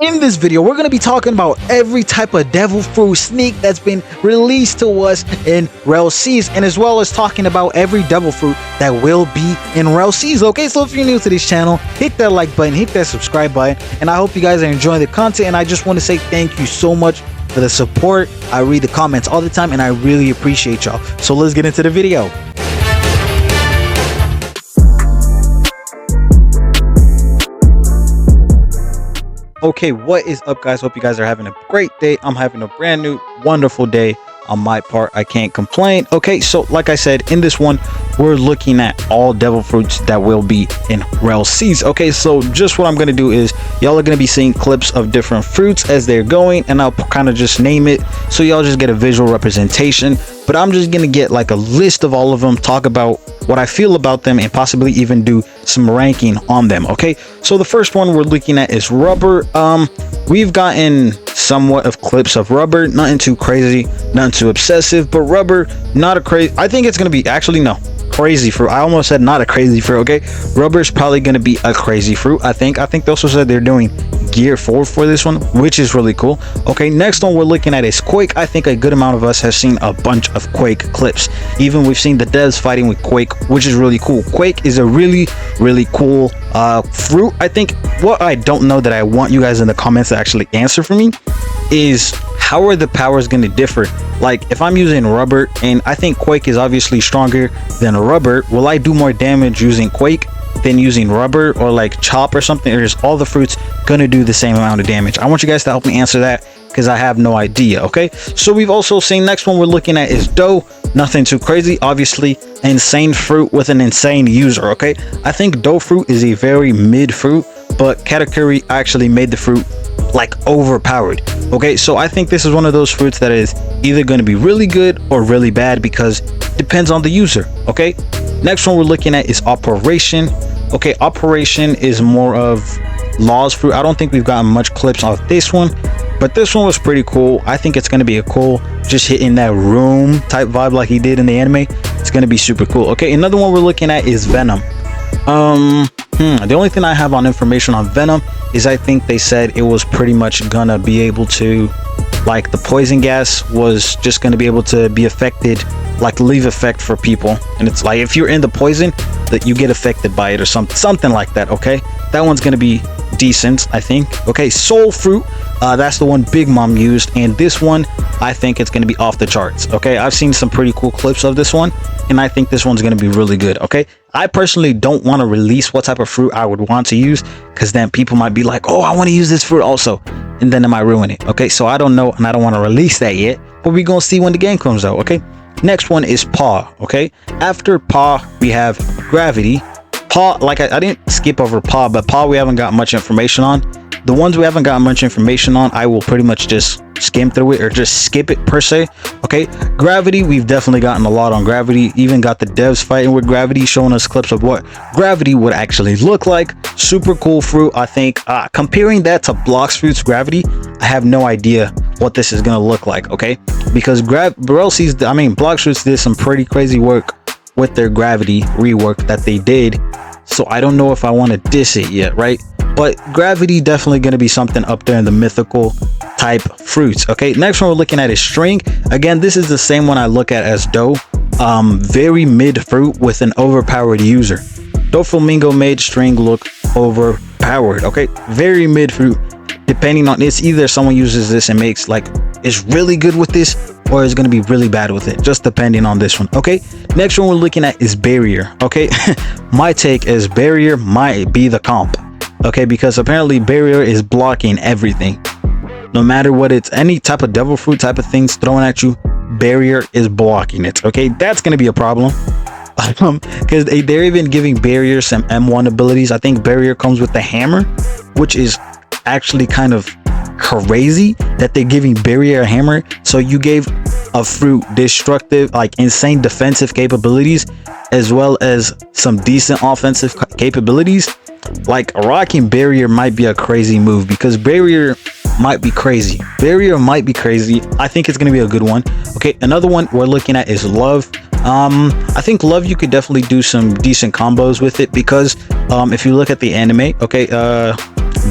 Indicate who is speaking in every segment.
Speaker 1: In this video, we're going to be talking about every type of devil fruit sneak that's been released to us in REL Seas, and as well as talking about every devil fruit that will be in REL Seas. Okay, so if you're new to this channel, hit that like button, hit that subscribe button, and I hope you guys are enjoying the content. And I just want to say thank you so much for the support. I read the comments all the time and I really appreciate y'all. So let's get into the video. Okay, what is up, guys? Hope you guys are having a great day. I'm having a brand new wonderful day on my part. I can't complain. Okay, so like I said, in this one we're looking at all devil fruits that will be in REL Seas. Okay, so just what I'm going to do is y'all are going to be seeing clips of different fruits as they're going, and I'll kind of just name it so y'all just get a visual representation. But I'm just going to get like a list of all of them, talk about what I feel about them, and possibly even do some ranking on them. Okay, so the first one we're looking at is rubber. We've gotten somewhat of clips of rubber, nothing too crazy, nothing too obsessive, but rubber, not a crazy. I think it's going to be, actually no, crazy fruit. I almost said not a crazy fruit. Okay, rubber is probably going to be a crazy fruit. I think they also said they're doing gear 4 for this one, which is really cool. Okay, next one we're looking at is Quake. I think a good amount of us have seen a bunch of Quake clips. Even we've seen the devs fighting with Quake, which is really cool. Quake is a really cool fruit. I think what I don't know that I want you guys in the comments to actually answer for me is, how are the powers going to differ? Like, if I'm using rubber, and I think Quake is obviously stronger than rubber, will I do more damage using Quake than using rubber, or like chop or something? Or is all the fruits gonna do the same amount of damage? I want you guys to help me answer that, because I have no idea. Okay, so we've also seen, next one we're looking at is dough. Nothing too crazy, obviously insane fruit with an insane user. Okay, I think dough fruit is a very mid fruit, but Katakuri actually made the fruit like overpowered. Okay, so I think this is one of those fruits that is either going to be really good or really bad, because it depends on the user. Okay, next one we're looking at is operation. Okay, operation is more of laws fruit. I don't think we've gotten much clips of this one, but this one was pretty cool. I think it's going to be a cool, just hitting that room type vibe like he did in the anime. It's going to be super cool. Okay, another one we're looking at is Venom. The only thing I have on information on Venom is I think they said it was pretty much gonna be able to, like, the poison gas was just gonna be able to be affected, like leave effect for people, and it's like if you're in the poison that you get affected by it or something like that. Okay, that one's gonna be decent, I think. Okay, soul fruit, that's the one Big Mom used, and this one I think it's going to be off the charts. Okay, I've seen some pretty cool clips of this one, and I think this one's going to be really good. Okay, I personally don't want to release what type of fruit I would want to use, because then people might be like, oh, I want to use this fruit also, and then it might ruin it. Okay, so I don't know, and I don't want to release that yet, but we're gonna see when the game comes out. Okay, next one is paw. Okay, after paw we have gravity. Paw, like I didn't skip over paw, but paw we haven't got much information on. The ones we haven't got much information on, I will pretty much just skim through it or just skip it per se. Okay, gravity, we've definitely gotten a lot on gravity. Even got the devs fighting with gravity, showing us clips of what gravity would actually look like. Super cool fruit. I think comparing that to Blox fruit's gravity, I have no idea what this is gonna look like. Okay, because REL Seas, Blox fruits did some pretty crazy work with their gravity rework that they did, so I don't know if I want to diss it yet, right? But gravity definitely going to be something up there in the mythical type fruits. Okay, next one we're looking at is string. Again, this is the same one I look at as dough. Very mid fruit with an overpowered user. Doflamingo made string look overpowered. Okay, very mid fruit. Depending on, it's either someone uses this and makes like is really good with this, or is going to be really bad with it, just depending on this one. Okay, next one we're looking at is barrier. Okay, my take is barrier might be the comp. Okay, because apparently barrier is blocking everything, no matter what, it's any type of devil fruit type of things thrown at you, barrier is blocking it. Okay, that's going to be a problem, because they're even giving barrier some M1 abilities. I think barrier comes with the hammer, which is actually kind of crazy that they're giving barrier a hammer. So you gave a fruit destructive, like insane defensive capabilities, as well as some decent offensive capabilities. Like, rocking barrier might be a crazy move, because barrier might be crazy. I think it's gonna be a good one. Okay, another one we're looking at is love. I think love, you could definitely do some decent combos with it, because if you look at the anime, okay,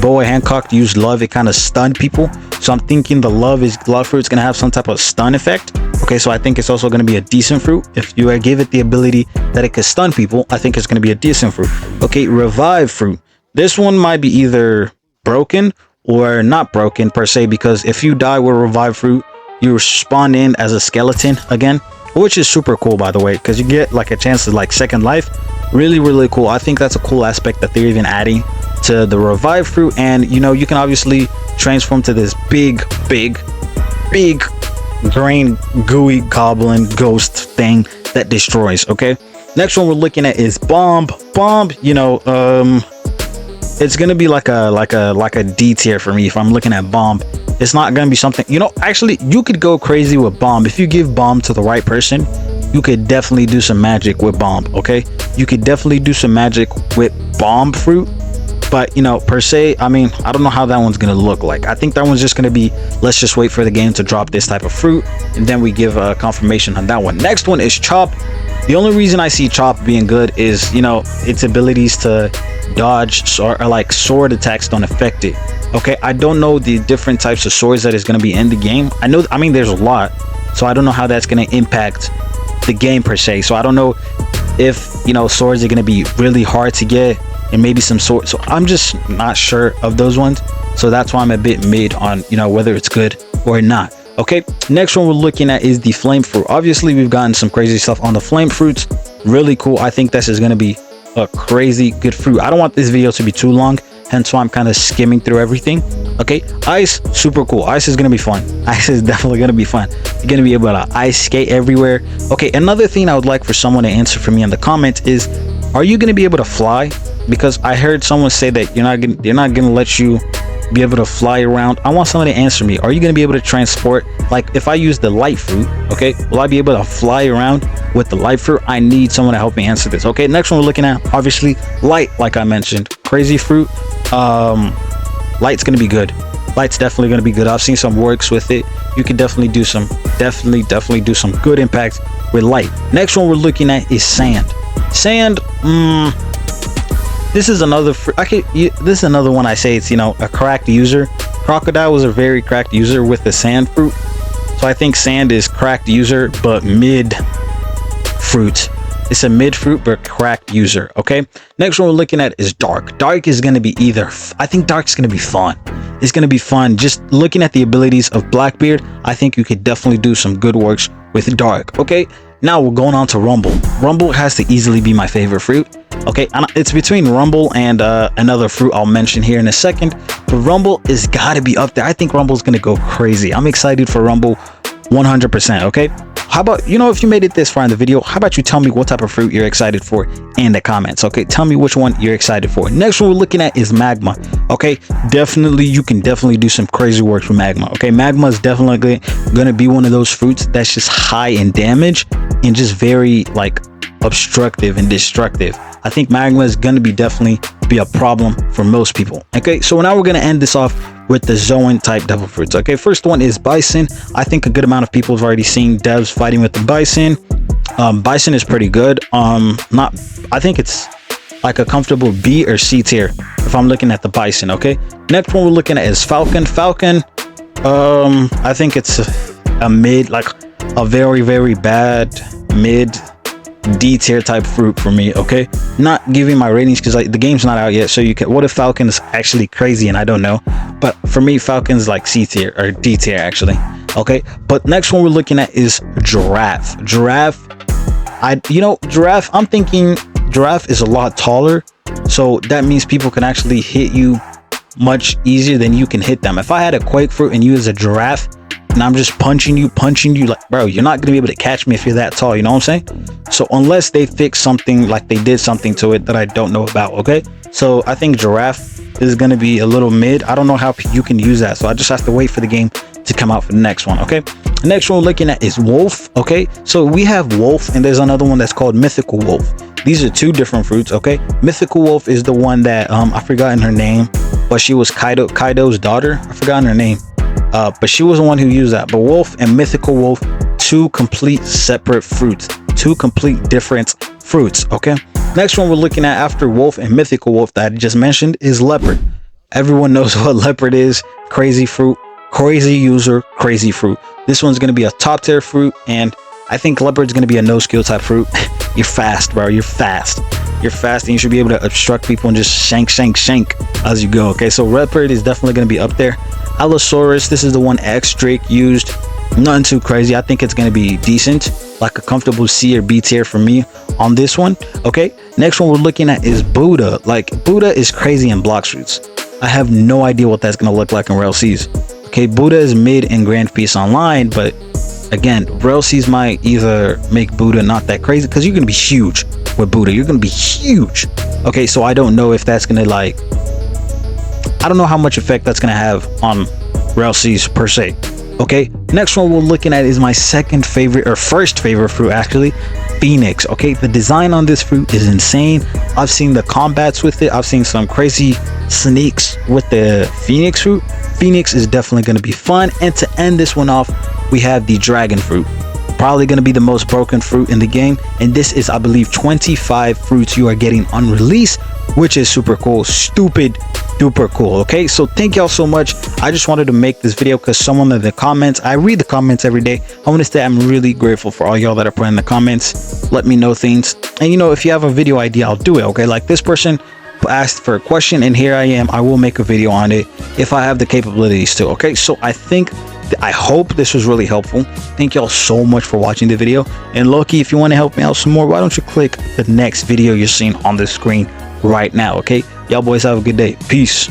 Speaker 1: Boa Hancock used love, it kind of stunned people. So I'm thinking the love fruit's gonna have some type of stun effect. Okay, so I think it's also gonna be a decent fruit. If you give it the ability that it could stun people, I think it's gonna be a decent fruit. Okay, revive fruit. This one might be either broken or not broken per se, because if you die with revive fruit, you spawn in as a skeleton again, which is super cool, by the way, because you get like a chance to like second life. Really cool. I think that's a cool aspect that they're even adding to the revive fruit. And you know, you can obviously transform to this big green gooey goblin ghost thing that destroys. Okay, next one we're looking at is bomb. You know, it's gonna be like a D tier for me. If I'm looking at bomb, it's not gonna be something, you know, actually you could go crazy with bomb. If you give bomb to the right person, you could definitely do some magic with bomb. Okay, you could definitely do some magic with bomb fruit. But you know, per se, I mean, I don't know how that one's gonna look like. I think that one's just gonna be, let's just wait for the game to drop this type of fruit, and then we give a confirmation on that one. Next one is chop. The only reason I see chop being good is, you know, its abilities to dodge or like sword attacks don't affect it. Okay, I don't know the different types of swords that is going to be in the game. I mean there's a lot, so I don't know how that's going to impact the game per se. So I don't know if, you know, swords are going to be really hard to get, and maybe some swords, so I'm just not sure of those ones. So that's why I'm a bit mid on, you know, whether it's good or not. Okay, next one we're looking at is the flame fruit. Obviously we've gotten some crazy stuff on the flame fruits. Really cool. I think this is going to be a crazy good fruit. I don't want this video to be too long, hence why I'm kind of skimming through everything. Okay, ice, super cool. Ice is gonna be fun. Ice is definitely gonna be fun. You're gonna be able to ice skate everywhere. Okay, another thing I would like for someone to answer for me in the comments is, are you gonna be able to fly? Because I heard someone say that they're not gonna let you be able to fly around. I want someone to answer me. Are you going to be able to transport, like if I use the light fruit, okay, will I be able to fly around with the light fruit? I need someone to help me answer this. Okay, next one we're looking at, obviously light, like I mentioned, crazy fruit. Light's going to be good. Light's definitely going to be good. I've seen some works with it. You can definitely do some good impact with light. Next one we're looking at is sand. This is another this is another one I say it's, you know, a cracked user. Crocodile was a very cracked user with the sand fruit, so I think sand is cracked user but mid fruit. It's a mid fruit but cracked user. Okay, next one we're looking at is dark. Dark is going to be I think dark's going to be fun. It's going to be fun. Just looking at the abilities of Blackbeard, I think you could definitely do some good works with dark. Okay, now we're going on to rumble. Rumble has to easily be my favorite fruit. Okay, and it's between rumble and another fruit I'll mention here in a second, but rumble is gotta be up there. I think rumble's gonna go crazy. I'm excited for rumble 100%. Okay, how about, you know, if you made it this far in the video, how about you tell me what type of fruit you're excited for in the comments. Okay, tell me which one you're excited for. Next one we're looking at is magma. Okay, you can definitely do some crazy work with magma. Okay, magma is definitely gonna be one of those fruits that's just high in damage and just very like obstructive and destructive. I think magma is going to definitely be a problem for most people. Okay, so now we're going to end this off with the Zoan type devil fruits. Okay, first one is bison. I think a good amount of people have already seen devs fighting with the bison. Bison is pretty good. I think it's like a comfortable B or C tier if I'm looking at the bison. Okay, next one we're looking at is falcon. I think it's a mid, like a very bad mid D tier type fruit for me. Okay, not giving my ratings because like the game's not out yet, so you can, what if falcon is actually crazy and I don't know, but for me falcon's like C tier or D tier actually. Okay, but next one we're looking at is giraffe. I'm thinking giraffe is a lot taller, so that means people can actually hit you much easier than you can hit them. If I had a quake fruit and you as a giraffe and I'm just punching you, like, bro, you're not gonna be able to catch me if you're that tall, you know what I'm saying? So unless they fix something, like they did something to it that I don't know about. Okay, so I think giraffe is gonna be a little mid. I don't know how you can use that, so I just have to wait for the game to come out for the next one. Okay, the next one we're looking at is wolf. Okay, so we have wolf and there's another one that's called mythical wolf. These are two different fruits. Okay, mythical wolf is the one that I forgotten her name, but she was Kaido's daughter. I forgotten her name, but she was the one who used that. But wolf and mythical wolf, two complete separate fruits, two complete different fruits. Okay, next one we're looking at after wolf and mythical wolf that I just mentioned is leopard. Everyone knows what leopard is. Crazy fruit, crazy user, crazy fruit. This one's gonna be a top tier fruit, and I think leopard's gonna be a no skill type fruit. You're fast, bro. You're fast. You're fast, and you should be able to obstruct people and just shank as you go. Okay, so leopard is definitely gonna be up there. Allosaurus, this is the one X Drake used. Nothing too crazy. I think it's gonna be decent, like a comfortable C or B tier for me on this one. Okay, next one we're looking at is Buddha. Like, Buddha is crazy in block shoots. I have no idea what that's gonna look like in REL Seas. Okay, Buddha is mid in Grand Peace Online, but again, REL Seas might either make Buddha not that crazy, because you're gonna be huge with Buddha. You're gonna be huge. Okay, so I don't know if that's gonna, like, I don't know how much effect that's gonna have on REL Seas per se. Okay, next one we're looking at is my second favorite, or first favorite fruit actually, Phoenix. Okay, the design on this fruit is insane. I've seen the combats with it. I've seen some crazy sneaks with the Phoenix fruit. Phoenix is definitely going to be fun. And to end this one off, we have the dragon fruit. Probably going to be the most broken fruit in the game, and this is, I believe, 25 fruits you are getting on release, which is super cool. Stupid duper cool. Okay, so thank y'all so much. I just wanted to make this video because someone in the comments, I read the comments every day. I want to say I'm really grateful for all y'all that are putting in the comments. Let me know things, and you know, if you have a video idea, I'll do it. Okay, like this person asked for a question, and here I am. I will make a video on it if I have the capabilities to. Okay, so I hope this was really helpful. Thank y'all so much for watching the video, and Loki, if you want to help me out some more, why don't you click the next video you're seeing on the screen right now? Okay, y'all boys have a good day. Peace.